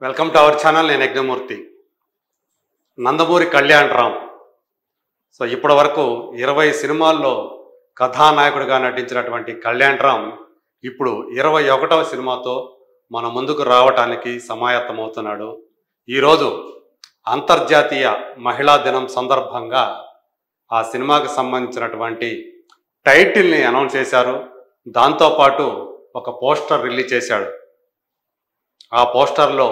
Welcome to our channel. నేను యజ్ఞమూర్తి. నందమూరి కళ్యాణ్ రామ్. ఇప్పటి వరకు 20 సినిమాల్లో కథానాయకుడిగా నటించినటువంటి కళ్యాణ్ రామ్ ఇప్పుడు 21వ సినిమాతో మన ముందుకు రావటానికి సమాయత్తమవుతున్నాడు. ఈరోజు అంతర్జాతీయ మహిళా దినం సందర్భంగా ఆ సినిమాకి సంబంధించినటువంటి టైటిల్ని అనౌన్స్ చేశారు. దాంతోపాటు ఒక పోస్టర్ రిలీజ్ చేశాడు. ఆ పోస్టర్లో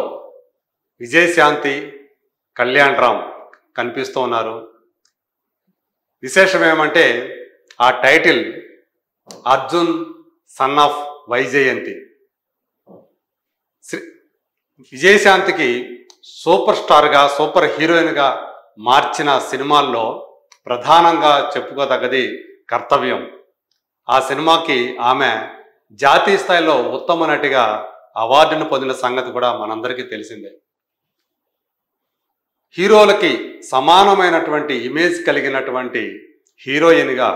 విజయశాంతి, కళ్యాణ్ రామ్ కనిపిస్తూ ఉన్నారు. విశేషం ఏమంటే ఆ title Arjun son of Vyjayanthi. విజయశాంతికి సూపర్ స్టార్గా, సూపర్ హీరోయిన్గా మార్చిన సినిమాల్లో ప్రధానంగా చెప్పుకోదగ్గది కర్తవ్యం. ఆ సినిమాకి ఆమె జాతీయ స్థాయిలో ఉత్తమ నటిగా అవార్డును పొందిన సంగతి కూడా మనందరికీ తెలిసిందే. హీరోలకి సమానమైనటువంటి ఇమేజ్ కలిగినటువంటి హీరోయిన్గా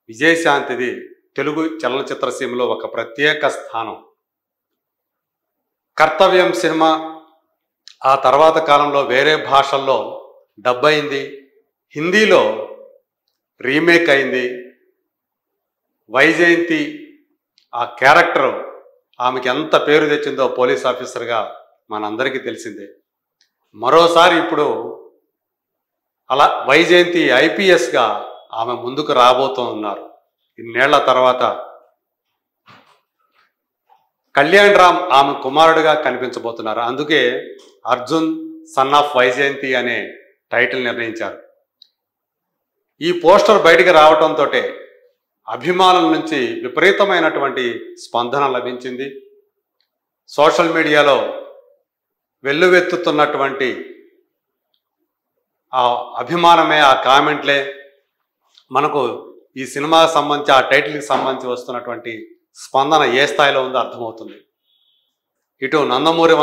విజయశాంతిది తెలుగు చలనచిత్ర సీమలో ఒక ప్రత్యేక స్థానం. కర్తవ్యం సినిమా ఆ తర్వాత కాలంలో వేరే భాషల్లో డబ్ అయింది, హిందీలో రీమేక్ అయింది. వైజయంతి ఆ క్యారెక్టర్ ఆమెకి ఎంత పేరు తెచ్చిందో పోలీస్ ఆఫీసర్గా మనందరికీ తెలిసిందే. మరోసారి ఇప్పుడు అలా వైజయంతి ఐపీఎస్గా ఆమె ముందుకు రాబోతూ ఉన్నారు. ఇన్నేళ్ల తర్వాత కళ్యాణ్ రామ్ ఆమె కుమారుడిగా కనిపించబోతున్నారు. అందుకే అర్జున్ సన్ ఆఫ్ వైజయంతి అనే టైటిల్ నిర్ణయించారు. ఈ పోస్టర్ బయటికి రావడంతో అభిమానుల నుంచి విపరీతమైనటువంటి స్పందన లభించింది. సోషల్ మీడియాలో వెల్లువెత్తుతున్నటువంటి ఆ అభిమానమే, ఆ కామెంట్లే మనకు ఈ సినిమాకి సంబంధించి, ఆ టైటిల్కి సంబంధించి వస్తున్నటువంటి స్పందన ఏ స్థాయిలో ఉందో అర్థమవుతుంది. ఇటు నందమూరి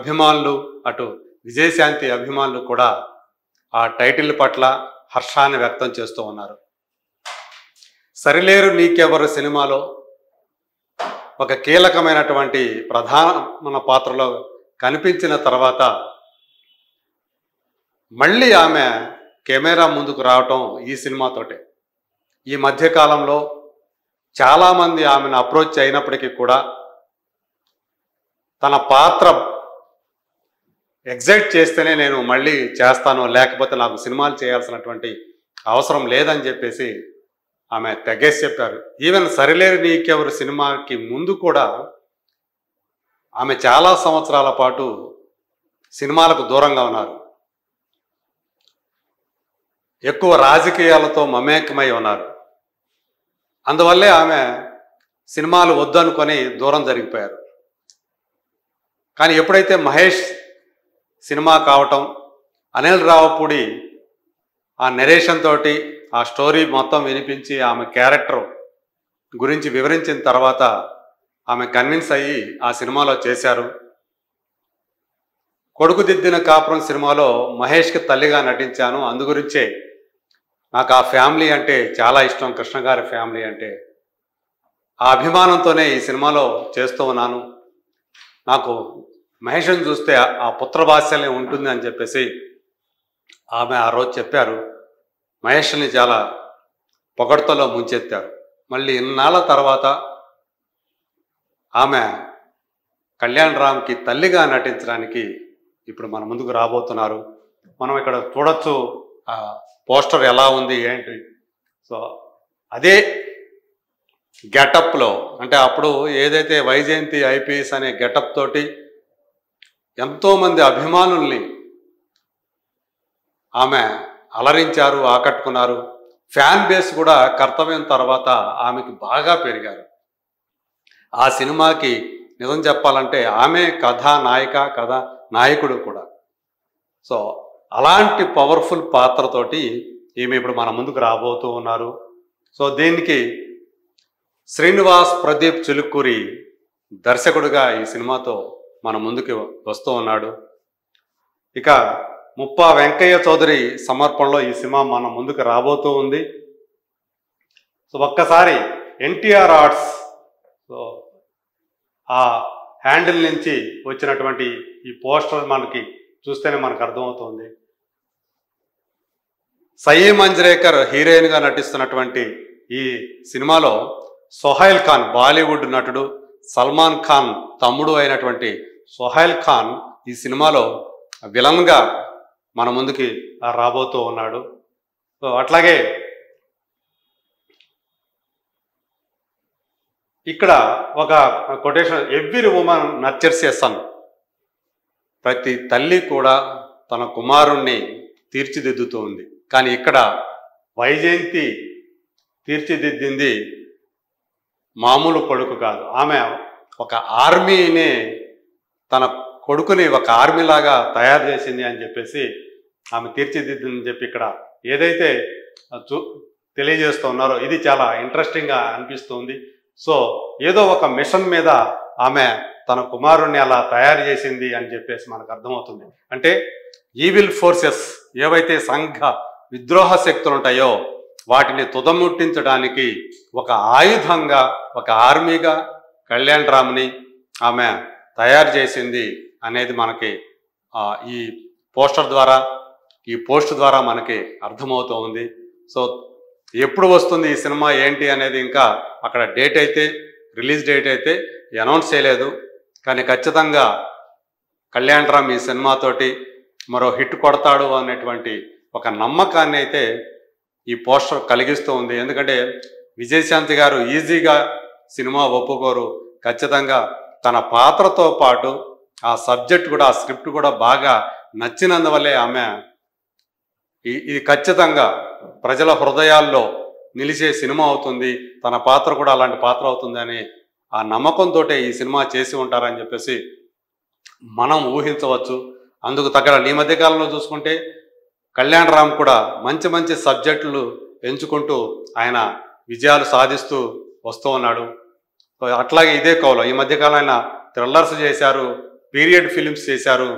అభిమానులు, అటు విజయశాంతి అభిమానులు కూడా ఆ టైటిల్ పట్ల హర్షాన్ని వ్యక్తం చేస్తూ ఉన్నారు. సరిలేరు నీకెవరు సినిమాలో ఒక కీలకమైనటువంటి ప్రధాన పాత్రలో కనిపించిన తర్వాత మళ్ళీ ఆమె కెమెరా ముందుకు రావటం ఈ సినిమాతోటే. ఈ మధ్యకాలంలో చాలామంది ఆమెను అప్రోచ్ అయినప్పటికీ కూడా తన పాత్ర ఎగ్జైట్ చేస్తేనే నేను మళ్ళీ చేస్తాను, లేకపోతే నాకు సినిమాలు చేయాల్సినటువంటి అవసరం లేదని చెప్పేసి ఆమె తెగేసి చెప్పారు. ఈవెన్ సరిలేరు నీకెవరు సినిమాకి ముందు కూడా ఆమె చాలా సంవత్సరాల పాటు సినిమాలకు దూరంగా ఉన్నారు. ఎక్కువ రాజకీయాలతో మమేకమై ఉన్నారు. అందువల్లే ఆమె సినిమాలు వద్దనుకొని దూరం జరిగిపోయారు. కానీ ఎప్పుడైతే మహేష్ సినిమా కావటం, అనిల్ రావుపూడి ఆ నెరేషన్ తోటి ఆ స్టోరీ మొత్తం వినిపించి ఆమె క్యారెక్టర్ గురించి వివరించిన తర్వాత ఆమె కన్విన్స్ అయ్యి ఆ సినిమాలో చేశారు. కొడుకు దిద్దిన కాపురం సినిమాలో మహేష్కి తల్లిగా నటించాను. అందుగురించే నాకు ఆ ఫ్యామిలీ అంటే చాలా ఇష్టం, కృష్ణ గారి ఫ్యామిలీ అంటే. ఆ అభిమానంతోనే ఈ సినిమాలో చేస్తూ ఉన్నాను. నాకు మహేష్ని చూస్తే ఆ పుత్రవాత్సల్యం ఉంటుంది అని చెప్పేసి ఆమె ఆ రోజు చెప్పారు. మహేష్ని చాలా పొగడ్తలో ముంచెత్తారు. మళ్ళీ ఇన్నాళ్ళ తర్వాత ఆమె కళ్యాణ్ రామ్కి తల్లిగా నటించడానికి ఇప్పుడు మన ముందుకు రాబోతున్నారు. మనం ఇక్కడ చూడొచ్చు ఆ పోస్టర్ ఎలా ఉంది ఏంటి. అదే గెటప్లో, అంటే అప్పుడు ఏదైతే వైజయంతి ఐపీఎస్ అనే గెటప్ తోటి ఎంతోమంది అభిమానుల్ని ఆమె అలరించారు, ఆకట్టుకున్నారు. ఫ్యాన్ బేస్ కూడా కర్తవ్యం తర్వాత ఆమెకి బాగా పెరిగారు. ఆ సినిమాకి నిజం చెప్పాలంటే ఆమె కథానాయిక, కథానాయకుడు కూడా. అలాంటి పవర్ఫుల్ పాత్రతోటి ఈమె ఇప్పుడు మన ముందుకు రాబోతూ ఉన్నారు. దీనికి శ్రీనివాస్ ప్రదీప్ చిలుకూరి దర్శకుడిగా ఈ సినిమాతో మన ముందుకు వస్తూ ఉన్నాడు. ఇక ముప్పా వెంకయ్య చౌదరి సమర్పణలో ఈ సినిమా మన ముందుకు రాబోతూ ఉంది. ఒక్కసారి ఎన్టీఆర్ ఆర్ట్స్ ఆ హ్యాండిల్ నుంచి వచ్చినటువంటి ఈ పోస్టర్ మనకి చూస్తేనే మనకు అర్థమవుతుంది. సయీ మంజ్రేకర్ హీరోయిన్గా నటిస్తున్నటువంటి ఈ సినిమాలో సోహైల్ ఖాన్, బాలీవుడ్ నటుడు సల్మాన్ ఖాన్ తమ్ముడు అయినటువంటి సోహైల్ ఖాన్ ఈ సినిమాలో విలన్గా మన ముందుకి రాబోతూ ఉన్నాడు. సో అట్లాగే ఇక్కడ ఒక కొటేషన్, ఎవ్రీ ఉమెన్ నర్చర్స్ ఎ సన్. ప్రతి తల్లి కూడా తన కుమారుణ్ణి తీర్చిదిద్దుతూ ఉంది. కానీ ఇక్కడ వైజయంతి తీర్చిదిద్దింది మామూలు కొడుకు కాదు. ఆమె ఒక ఆర్మీని, తన కొడుకుని ఒక ఆర్మీలాగా తయారు చేసింది అని చెప్పేసి ఆమె తీర్చిదిద్దిందని చెప్పి ఇక్కడ ఏదైతే తెలియజేస్తూ ఉన్నారో ఇది చాలా ఇంట్రెస్టింగ్గా అనిపిస్తుంది. సో ఏదో ఒక మిషన్ మీద ఆమె తన కుమారుణ్ణి అలా తయారు చేసింది అని చెప్పేసి మనకు అర్థమవుతుంది. అంటే ఈవిల్ ఫోర్సెస్ ఏవైతే సంఘ విద్రోహ శక్తులు ఉంటాయో వాటిని తుదముట్టించడానికి ఒక ఆయుధంగా, ఒక ఆర్మీగా కళ్యాణ్ రామ్ని ఆమె తయారు చేసింది అనేది మనకి ఈ పోస్టర్ ద్వారా, ఈ పోస్ట్ ద్వారా మనకి అర్థమవుతూ ఉంది. సో ఎప్పుడు వస్తుంది ఈ సినిమా ఏంటి అనేది ఇంకా అక్కడ డేట్ అయితే, రిలీజ్ డేట్ అయితే అనౌన్స్ చేయలేదు. కానీ ఖచ్చితంగా కళ్యాణ్ రామ్ ఈ సినిమాతోటి మరో హిట్ కొడతాడు అనేటువంటి ఒక నమ్మకాన్ని అయితే ఈ పోస్టర్ కలిగిస్తూ ఉంది. ఎందుకంటే విజయశాంతి గారు ఈజీగా సినిమా ఒప్పుకోరు. ఖచ్చితంగా తన పాత్రతో పాటు ఆ సబ్జెక్ట్ కూడా, ఆ స్క్రిప్ట్ కూడా బాగా నచ్చినందువల్లే ఆమె ఇది ఖచ్చితంగా ప్రజల హృదయాల్లో నిలిచే సినిమా అవుతుంది, తన పాత్ర కూడా అలాంటి పాత్ర అవుతుంది అని ఆ నమ్మకంతో ఈ సినిమా చేసి ఉంటారని చెప్పేసి మనం ఊహించవచ్చు. అందుకు తగ్గ ఈ మధ్యకాలంలో చూసుకుంటే కళ్యాణ్ రామ్ కూడా మంచి మంచి సబ్జెక్టులు ఎంచుకుంటూ ఆయన విజయాలు సాధిస్తూ వస్తూ ఉన్నాడు. అట్లాగే ఇదే కౌలో ఈ మధ్యకాలం ఆయన థ్రిల్లర్స్ చేశారు, పీరియడ్ ఫిలిమ్స్ చేశారు.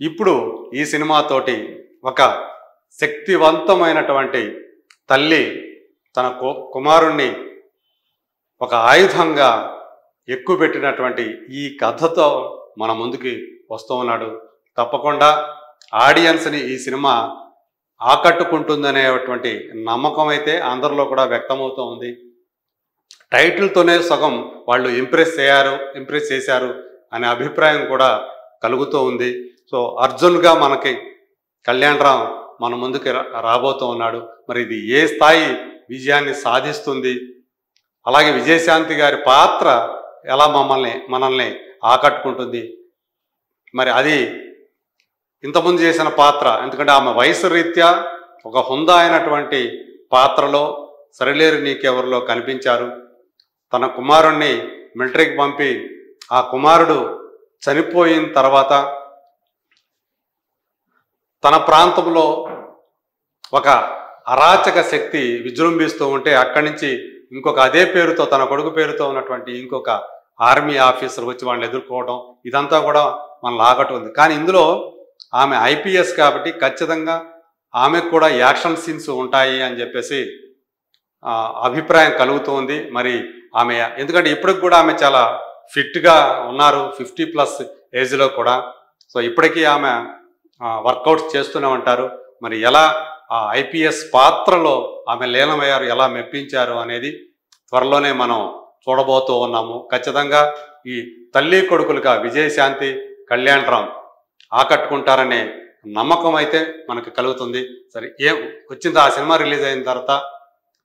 ఇప్పుడు ఈ సినిమాతోటి ఒక శక్తివంతమైనటువంటి తల్లి తన కుమారుణ్ణి ఒక ఆయుధంగా ఎక్కుపెట్టినటువంటి ఈ కథతో మన ముందుకి వస్తూ ఉన్నాడు. తప్పకుండా ఆడియన్స్ని ఈ సినిమా ఆకట్టుకుంటుందనేటువంటి నమ్మకం అయితే అందరిలో కూడా వ్యక్తమవుతూ ఉంది. టైటిల్తోనే సగం వాళ్ళు ఇంప్రెస్ చేశారు అనే అభిప్రాయం కూడా కలుగుతూ ఉంది. సో అర్జున్గా మనకి కళ్యాణ్ రామ్ మన ముందుకి రాబోతూ ఉన్నాడు. మరి ఇది ఏ స్థాయి విజయాన్ని సాధిస్తుంది, అలాగే విజయశాంతి గారి పాత్ర ఎలా మనల్ని ఆకట్టుకుంటుంది, మరి అది ఇంతకుముందు చేసిన పాత్ర, ఎందుకంటే ఆమె వయసు రీత్యా ఒక హుందా అయినటువంటి పాత్రలో సరిలేరు నీకెవరిలో కనిపించారు. తన కుమారుణ్ణి మిలిటరీకి పంపి ఆ కుమారుడు చనిపోయిన తర్వాత తన ప్రాంతంలో ఒక అరాచక శక్తి విజృంభిస్తూ ఉంటే అక్కడి నుంచి ఇంకొక అదే పేరుతో, తన కొడుకు పేరుతో ఉన్నటువంటి ఇంకొక ఆర్మీ ఆఫీసర్ వచ్చి వాళ్ళని ఎదుర్కోవడం, ఇదంతా కూడా మనల్ని ఆకట్టుంది. కానీ ఇందులో ఆమె ఐపీఎస్ కాబట్టి ఖచ్చితంగా ఆమెకు కూడా యాక్షన్ సీన్స్ ఉంటాయి అని చెప్పేసి అభిప్రాయం కలుగుతుంది. మరి ఆమె ఎందుకంటే ఇప్పటికి కూడా ఆమె చాలా ఫిట్గా ఉన్నారు, 50+ ఏజ్లో కూడా. సో ఇప్పటికీ ఆమె వర్కౌట్స్ చేస్తూనే ఉంటారు. మరి ఎలా ఆ ఐపీఎస్ పాత్రలో ఆమె లీనమయ్యారు, ఎలా మెప్పించారు అనేది త్వరలోనే మనం చూడబోతూ ఉన్నాము. ఖచ్చితంగా ఈ తల్లి కొడుకులుగా విజయశాంతి, కళ్యాణ్ రామ్ ఆకట్టుకుంటారనే నమ్మకం అయితే మనకు కలుగుతుంది. సరే, వచ్చింది ఆ సినిమా రిలీజ్ అయిన తర్వాత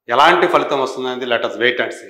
ఎలాంటి ఫలితం వస్తుందనేది let us wait and see.